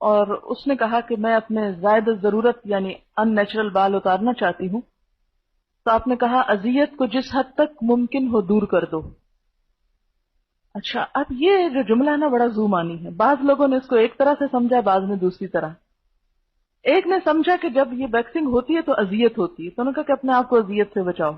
اور اس نے کہا کہ میں اپنے زائد ضرورت یعنی ان نیچرل بال اتارنا چاہتی ہوں، تو آپ نے کہا اذیت کو جس حد تک ممکن ہو دور کر دو۔ اچھا، اب یہ جو جملہ ہے نا بڑا زومانی ہے، بعض لوگوں نے اس کو ایک طرح سے سمجھا، بعض نے دوسری طرح۔ ایک نے سمجھا کہ جب یہ ویکسنگ ہوتی ہے تو اذیت ہوتی ہے، تو انہوں نے کہا کہ اپنے آپ کو اذیت سے بچاؤ۔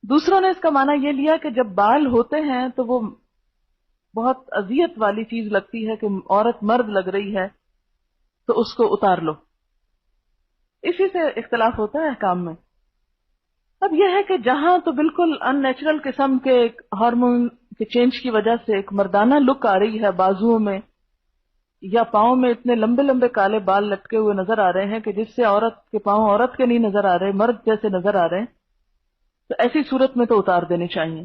دوسروں نے اس کا معنی یہ لیا کہ جب بال ہوتے ہیں تو وہ بہت اذیت والی چیز لگتی ہے کہ عورت مرد لگ رہی ہے تو اس کو اتار لو۔ اسی سے اختلاف ہوتا ہے احکام میں۔ اب یہ ہے کہ جہاں تو بالکل ان نیچرل قسم کے ہارمون کے چینج کی وجہ سے ایک مردانہ لک آ رہی ہے، بازوؤں میں یا پاؤں میں اتنے لمبے لمبے کالے بال لٹکے ہوئے نظر آ رہے ہیں کہ جس سے عورت کے پاؤں عورت کے نہیں نظر آ رہے، مرد جیسے نظر آ رہے ہیں، تو ایسی صورت میں تو اتار دینے چاہیے،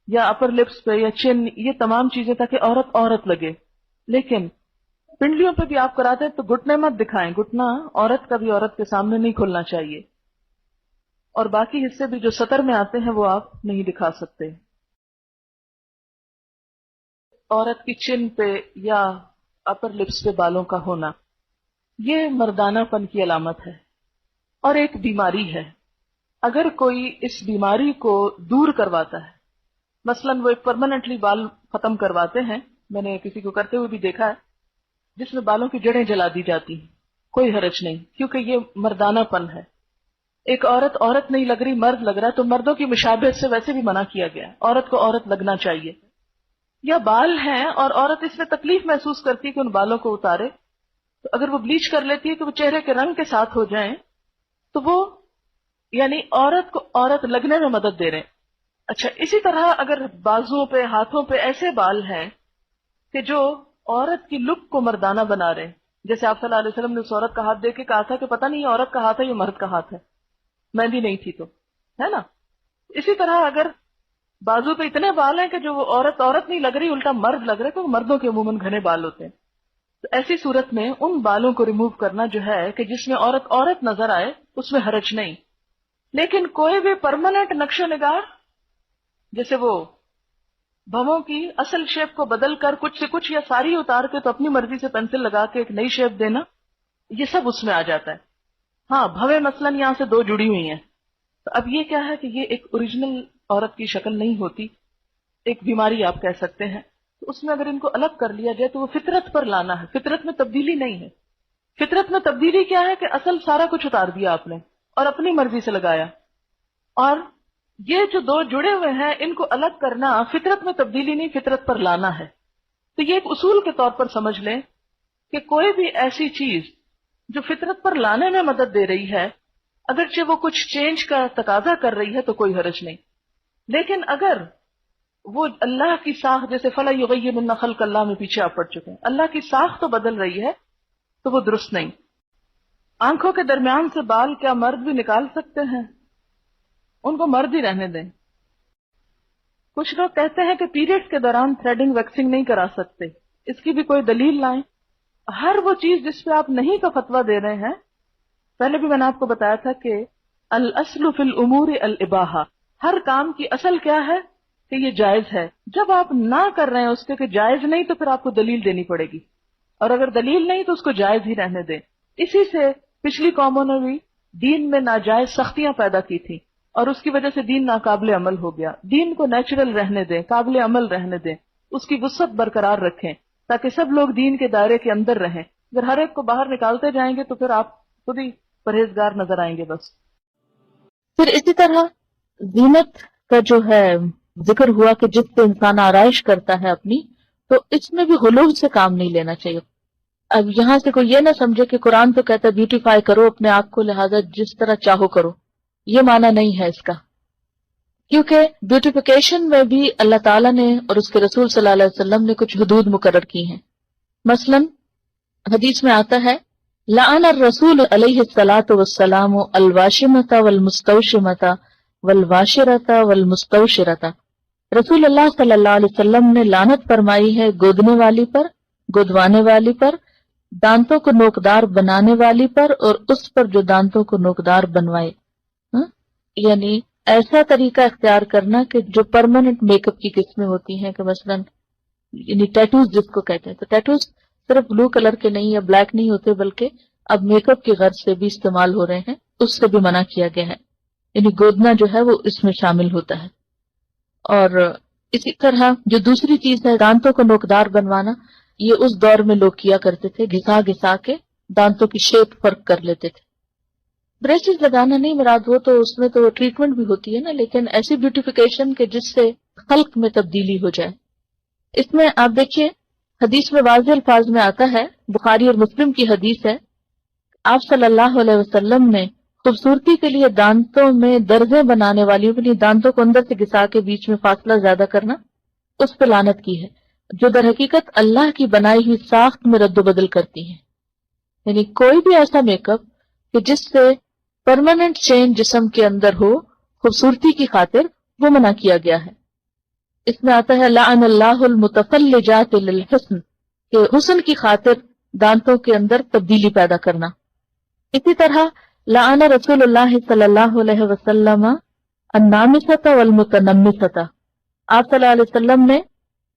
یا اپر لپس پہ یا چن، یہ تمام چیزیں تاکہ عورت عورت لگے۔ لیکن پنڈلیوں پہ بھی آپ کراتے ہیں تو گھٹنے مت دکھائیں، گھٹنا عورت کا بھی عورت کے سامنے نہیں کھلنا چاہیے، اور باقی حصے بھی جو سطر میں آتے ہیں وہ آپ نہیں دکھا سکتے۔ عورت کی چن پہ یا اپر لپس پہ بالوں کا ہونا یہ مردانہ پن کی علامت ہے، اور ایک بیماری ہے۔ اگر کوئی اس بیماری کو دور کرواتا ہے، مثلاً وہ ایک پرماننٹلی بال ختم کرواتے ہیں، میں نے کسی کو کرتے ہوئے بھی دیکھا ہے، جس میں بالوں کی جڑیں جلا دی جاتی ہیں، کوئی حرج نہیں، کیونکہ یہ مردانہ پن ہے۔ ایک عورت عورت نہیں لگ رہی، مرد لگ رہا ہے، تو مردوں کی مشابہت سے ویسے بھی منع کیا گیا ہے، عورت کو عورت لگنا چاہیے۔ یا بال ہیں اور عورت اس میں تکلیف محسوس کرتی ہے کہ ان بالوں کو اتارے، تو اگر وہ بلیچ کر لیتی ہے کہ وہ چہرے کے رنگ کے ساتھ ہو جائیں تو وہ یعنی عورت کو عورت لگنے میں مدد دے رہے ہیں۔ اچھا، اسی طرح اگر بازوؤں پہ ہاتھوں پہ ایسے بال ہیں کہ جو عورت کی لک کو مردانہ بنا رہے ہیں، جیسے آپ صلی اللہ علیہ وسلم نے اس عورت کا ہاتھ دیکھ کے کہا تھا کہ پتہ نہیں یہ عورت کا ہاتھ ہے یہ مرد کا ہاتھ ہے، مہندی نہیں تھی تو، ہے نا؟ اسی طرح اگر بازو پہ اتنے بال ہیں کہ جو وہ عورت عورت نہیں لگ رہی، الٹا مرد لگ رہے، تو مردوں کے عموماً گھنے بال ہوتے ہیں، تو ایسی صورت میں ان بالوں کو ریموو کرنا جو ہے کہ جس میں عورت عورت نظر آئے، اس میں حرج نہیں۔ لیکن کوئی بھی پرماننٹ نقش و نگار، جیسے وہ بھووں کی اصل شیپ کو بدل کر کچھ سے کچھ یا ساری اتار کے تو اپنی مرضی سے پینسل لگا کے ایک نئی شیپ دینا، یہ سب اس میں آ جاتا ہے۔ ہاں، بھویں مثلاً یہاں سے دو جڑی ہوئی ہیں، تو اب یہ کیا ہے کہ یہ ایک اوریجنل عورت کی شکل نہیں ہوتی، ایک بیماری آپ کہہ سکتے ہیں، تو اس میں اگر ان کو الگ کر لیا جائے تو وہ فطرت پر لانا ہے، فطرت میں تبدیلی نہیں ہے۔ فطرت میں تبدیلی کیا ہے کہ اصل سارا کچھ اتار دیا آپ نے اور اپنی مرضی سے لگایا، اور یہ جو دو جڑے ہوئے ہیں ان کو الگ کرنا فطرت میں تبدیلی نہیں، فطرت پر لانا ہے۔ تو یہ ایک اصول کے طور پر سمجھ لیں کہ کوئی بھی ایسی چیز جو فطرت پر لانے میں مدد دے رہی ہے، اگرچہ وہ کچھ چینج کا تقاضا کر رہی ہے تو کوئی حرج نہیں، لیکن اگر وہ اللہ کی ساخت، جیسے فَلَا يُغَيِّرُنَّ خَلْقَ اللہ میں پیچھے آپ پڑ چکے ہیں، اللہ کی ساخت تو بدل رہی ہے تو وہ درست نہیں۔ آنکھوں کے درمیان سے بال کیا مرد بھی نکال سکتے ہیں؟ ان کو مرد ہی رہنے دیں۔ کچھ لوگ کہتے ہیں کہ پیریڈز کے دوران تھریڈنگ ویکسنگ نہیں کرا سکتے، اس کی بھی کوئی دلیل لائیں۔ ہر وہ چیز جس پہ آپ نہیں کا فتویٰ دے رہے ہیں، پہلے بھی میں نے آپ کو بتایا تھا کہ الاصل فی الامور الاباحہ، ہر کام کی اصل کیا ہے کہ یہ جائز ہے۔ جب آپ نہ کر رہے ہیں اس کے کہ جائز نہیں، تو پھر آپ کو دلیل دینی پڑے گی، اور اگر دلیل نہیں تو اس کو جائز ہی رہنے دیں۔ اسی سے پچھلی قوموں نے بھی دین میں ناجائز سختیاں پیدا کی تھی، اور اس کی وجہ سے دین ناقابل عمل ہو گیا۔ دین کو نیچرل رہنے دیں، قابل عمل رہنے دیں، اس کی وسعت برقرار رکھیں تاکہ سب لوگ دین کے دائرے کے اندر رہیں۔ اگر ہر ایک کو باہر نکالتے جائیں گے تو پھر آپ خود ہی پرہیزگار نظر آئیں گے بس۔ پھر اسی طرح زینت کا جو ہے ذکر ہوا کہ جس سے انسان آرائش کرتا ہے اپنی، تو اس میں بھی غلو سے کام نہیں لینا چاہیے۔ اب یہاں سے کوئی یہ نہ سمجھے کہ قرآن تو کہتا ہے بیوٹیفائی کرو اپنے آپ کو، لہذا جس طرح چاہو کرو، یہ معنی نہیں ہے اس کا، کیونکہ بیوٹیفیکیشن میں بھی اللہ تعالیٰ نے اور اس کے رسول صلی اللہ علیہ وسلم نے کچھ حدود مقرر کی ہیں۔ مثلا حدیث میں آتا ہے لعن الرسول علیہ الصلاۃ والسلام الواشمۃ والمستوشمۃ والواشرۃ والمستوشرۃ، رسول اللہ صلی اللہ علیہ وسلم نے لعنت فرمائی ہے گودنے والی پر، گودوانے والی پر، دانتوں کو نوکدار بنانے والی پر، اور اس پر جو دانتوں کو نوکدار بنوائے۔ یعنی ایسا طریقہ اختیار کرنا کہ جو پرماننٹ میک اپ کی قسمیں ہوتی ہیں، کہ مثلا یعنی ٹیٹوز جس کو کہتے ہیں، تو ٹیٹوز صرف بلو کلر کے نہیں یا بلیک نہیں ہوتے بلکہ اب میک اپ کی غرض سے بھی استعمال ہو رہے ہیں، اس سے بھی منع کیا گیا ہے، یعنی گودنا جو ہے وہ اس میں شامل ہوتا ہے۔ اور اسی طرح جو دوسری چیز ہے دانتوں کو نوکدار بنوانا، یہ اس دور میں لوگ کیا کرتے تھے، گھسا گھسا کے دانتوں کی شیپ فرق کر لیتے تھے۔ بریسز لگانا نہیں مراد، وہ تو اس میں تو ٹریٹمنٹ بھی ہوتی ہے نا، لیکن ایسی بیوٹیفیکیشن کہ جس سے خلق میں تبدیلی ہو جائے۔ اس میں آپ دیکھیے حدیث میں واضح الفاظ میں آتا ہے، بخاری اور مسلم کی حدیث ہے، آپ صلی اللہ علیہ وسلم نے خوبصورتی کے لیے دانتوں میں درزیں بنانے والیوں کے لیے دانتوں کو اندر سے گھسا کے بیچ میں فاصلہ زیادہ کرنا، اس پہ لعنت کی ہے، جو در حقیقت اللہ کی بنائی ہوئی ساخت میں رد و بدل کرتی ہیں۔ یعنی کوئی بھی ایسا میک اپ کہ جس سے پرماننٹ چینج جسم کے اندر ہو خوبصورتی کی خاطر، وہ منع کیا گیا ہے۔ اس میں آتا ہے لعن اللہ المتفلجات للحسن، کہ حسن کی خاطر دانتوں کے اندر تبدیلی پیدا کرنا۔ اسی طرح لعن رسول اللہ صلی اللہ علیہ وسلم النامصۃ والمتنمصۃ، آپ صلی اللہ علیہ وسلم نے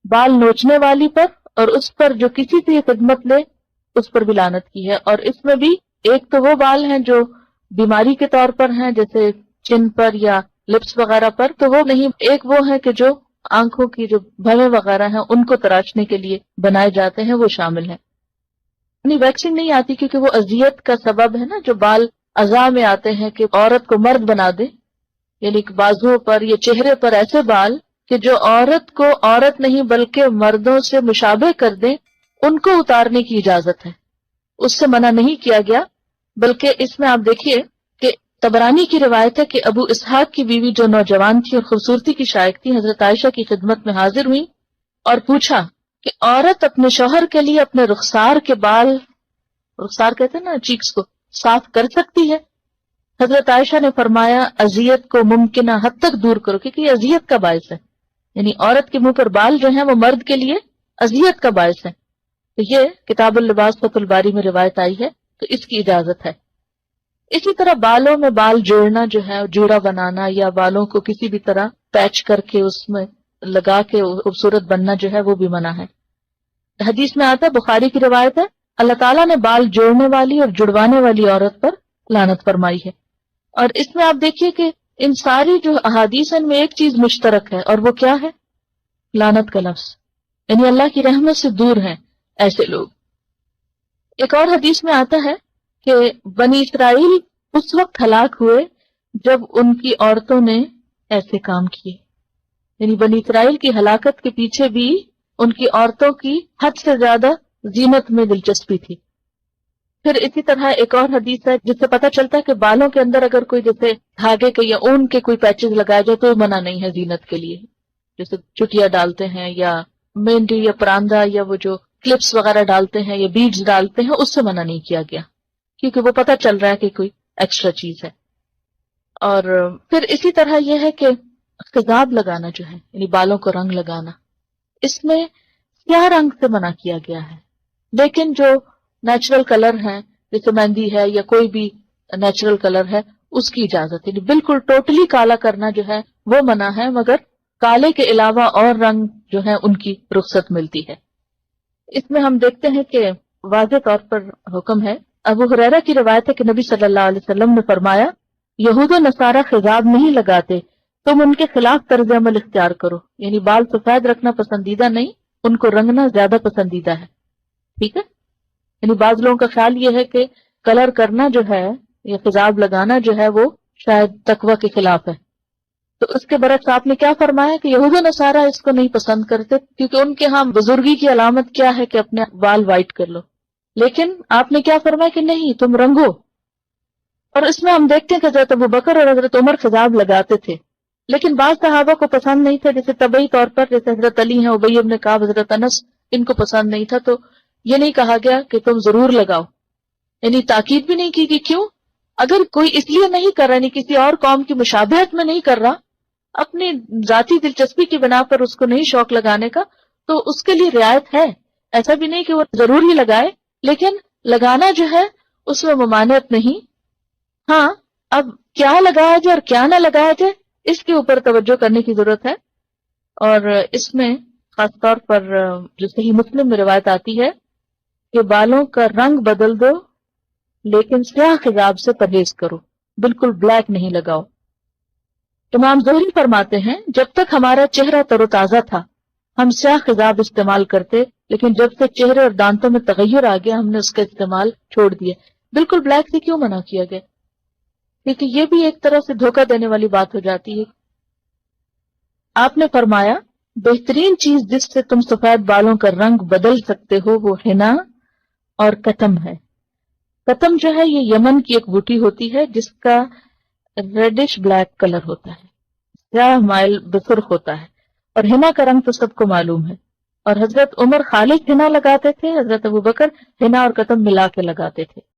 بال نوچنے والی پر اور اس پر جو کسی سے خدمت لے اس پر بھی لعنت کی ہے۔ اور اس میں بھی ایک تو وہ بال ہیں جو بیماری کے طور پر ہیں، جیسے چن پر یا لپس وغیرہ پر، تو وہ نہیں، ایک وہ ہے کہ جو آنکھوں کی جو بھویں وغیرہ ہیں ان کو تراشنے کے لیے بنائے جاتے ہیں، وہ شامل ہیں۔ یعنی ویکسنگ نہیں آتی کیونکہ وہ اذیت کا سبب ہے نا، جو بال اعضاء میں آتے ہیں کہ عورت کو مرد بنا دے، یعنی کہ بازوؤں پر یا چہرے پر ایسے بال کہ جو عورت کو عورت نہیں بلکہ مردوں سے مشابہ کر دیں، ان کو اتارنے کی اجازت ہے، اس سے منع نہیں کیا گیا۔ بلکہ اس میں آپ دیکھیے کہ طبرانی کی روایت ہے کہ ابو اسحاق کی بیوی جو نوجوان تھی اور خوبصورتی کی شائق تھی، حضرت عائشہ کی خدمت میں حاضر ہوئی اور پوچھا کہ عورت اپنے شوہر کے لیے اپنے رخسار کے بال، رخسار کہتے ہیں نا چیکس کو، صاف کر سکتی ہے؟ حضرت عائشہ نے فرمایا اذیت کو ممکنہ حد تک دور کرو، کیونکہ یہ اذیت کا باعث ہے، یعنی عورت کے منہ پر بال جو ہیں وہ مرد کے لیے اذیت کا باعث ہے۔ تو یہ کتاب اللباس فتح الباری میں روایت آئی ہے، تو اس کی اجازت ہے۔ اسی طرح بالوں میں بال جوڑنا جو ہے، جوڑا بنانا یا بالوں کو کسی بھی طرح پیچ کر کے اس میں لگا کے خوبصورت بننا جو ہے وہ بھی منع ہے۔ حدیث میں آتا ہے، بخاری کی روایت ہے، اللہ تعالیٰ نے بال جوڑنے والی اور جڑوانے والی عورت پر لعنت فرمائی ہے۔ اور اس میں آپ دیکھیے کہ ان ساری جو احادیث ہیں ان میں ایک چیز مشترک ہے، اور وہ کیا ہے؟ لعنت کا لفظ، یعنی اللہ کی رحمت سے دور ہیں ایسے لوگ۔ ایک اور حدیث میں آتا ہے کہ بنی اسرائیل اس وقت ہلاک ہوئے جب ان کی عورتوں نے ایسے کام کیے، یعنی بنی اسرائیل کی ہلاکت کے پیچھے بھی ان کی عورتوں کی حد سے زیادہ زینت میں دلچسپی تھی۔ پھر اسی طرح ایک اور حدیث ہے جس سے پتہ چلتا ہے کہ بالوں کے اندر اگر کوئی جیسے دھاگے کے یا اون کے کوئی پیچز لگائے جائے تو منع نہیں ہے زینت کے لیے، جیسے چٹیا ڈالتے ہیں یا مہندی یا پراندہ یا وہ جو کلپس وغیرہ ڈالتے ہیں یا بیڈز ڈالتے ہیں، اس سے منع نہیں کیا گیا کیونکہ وہ پتہ چل رہا ہے کہ کوئی ایکسٹرا چیز ہے۔ اور پھر اسی طرح یہ ہے کہ خضاب لگانا جو ہے، یعنی بالوں کو رنگ لگانا، اس میں سیاہ رنگ سے منع کیا گیا ہے، لیکن جو نیچرل کلر ہیں جیسے مہندی ہے یا کوئی بھی نیچرل کلر ہے اس کی اجازت ہے۔ یعنی بالکل ٹوٹلی کالا کرنا جو ہے وہ منع ہے، مگر کالے کے علاوہ اور رنگ جو ہے ان کی رخصت ملتی ہے۔ اس میں ہم دیکھتے ہیں کہ واضح طور پر حکم ہے۔ ابو ہریرہ کی روایت ہے کہ نبی صلی اللہ علیہ وسلم نے فرمایا، یہود و نصارہ خضاب نہیں لگاتے، تم ان کے خلاف طرز عمل اختیار کرو، یعنی بال سفید رکھنا پسندیدہ نہیں، ان کو رنگنا زیادہ پسندیدہ ہے۔ ٹھیک ہے، یعنی بعض لوگوں کا خیال یہ ہے کہ کلر کرنا جو ہے یا خضاب لگانا جو ہے وہ شاید تقوی کے خلاف ہے، تو اس کے برعکس آپ نے کیا فرمایا کہ یہود و نصارہ اس کو نہیں پسند کرتے، کیونکہ ان کے ہاں بزرگی کی علامت کیا ہے کہ اپنے بال وائٹ کر لو، لیکن آپ نے کیا فرمایا کہ نہیں تم رنگو۔ اور اس میں ہم دیکھتے ہیں کہ حضرت ابو بکر اور حضرت عمر خضاب لگاتے تھے، لیکن بعض صحابہ کو پسند نہیں تھا، جیسے طبعی طور پر جیسے حضرت علی ہیں، ابی بن کعب، حضرت انس، ان کو پسند نہیں تھا، تو یہ نہیں کہا گیا کہ تم ضرور لگاؤ، یعنی تاکید بھی نہیں کی کہ کیوں، اگر کوئی اس لیے نہیں کر رہا، یعنی کسی اور قوم کی مشابہت میں نہیں کر رہا، اپنی ذاتی دلچسپی کی بنا پر اس کو نہیں شوق لگانے کا، تو اس کے لیے رعایت ہے، ایسا بھی نہیں کہ وہ ضرور ہی لگائے، لیکن لگانا جو ہے اس میں ممانعت نہیں۔ ہاں، اب کیا لگایا جائے اور کیا نہ لگایا جائے اس کے اوپر توجہ کرنے کی ضرورت ہے۔ اور اس میں خاص طور پر جو صحیح مسلم میں روایت آتی ہے کہ بالوں کا رنگ بدل دو لیکن سیاہ خضاب سے پرہیز کرو، بالکل بلیک نہیں لگاؤ۔ امام زہری فرماتے ہیں جب تک ہمارا چہرہ تر و تازہ تھا ہم سیاہ خضاب استعمال کرتے، لیکن جب سے چہرے اور دانتوں میں تغیر آ گیا ہم نے اس کا استعمال چھوڑ دیا۔ بالکل بلیک سے کیوں منع کیا گیا؟ کیونکہ یہ بھی ایک طرح سے دھوکہ دینے والی بات ہو جاتی ہے۔ آپ نے فرمایا بہترین چیز جس سے تم سفید بالوں کا رنگ بدل سکتے ہو وہ حنا اور کتم ہے۔ کتم جو ہے یہ یمن کی ایک بوٹی ہوتی ہے جس کا ریڈش بلیک کلر ہوتا ہے، سیاہ مائل بسرخ ہوتا ہے، اور حنا کا رنگ تو سب کو معلوم ہے۔ اور حضرت عمر خالص حنا لگاتے تھے، حضرت ابوبکر حنا اور کتم ملا کے لگاتے تھے۔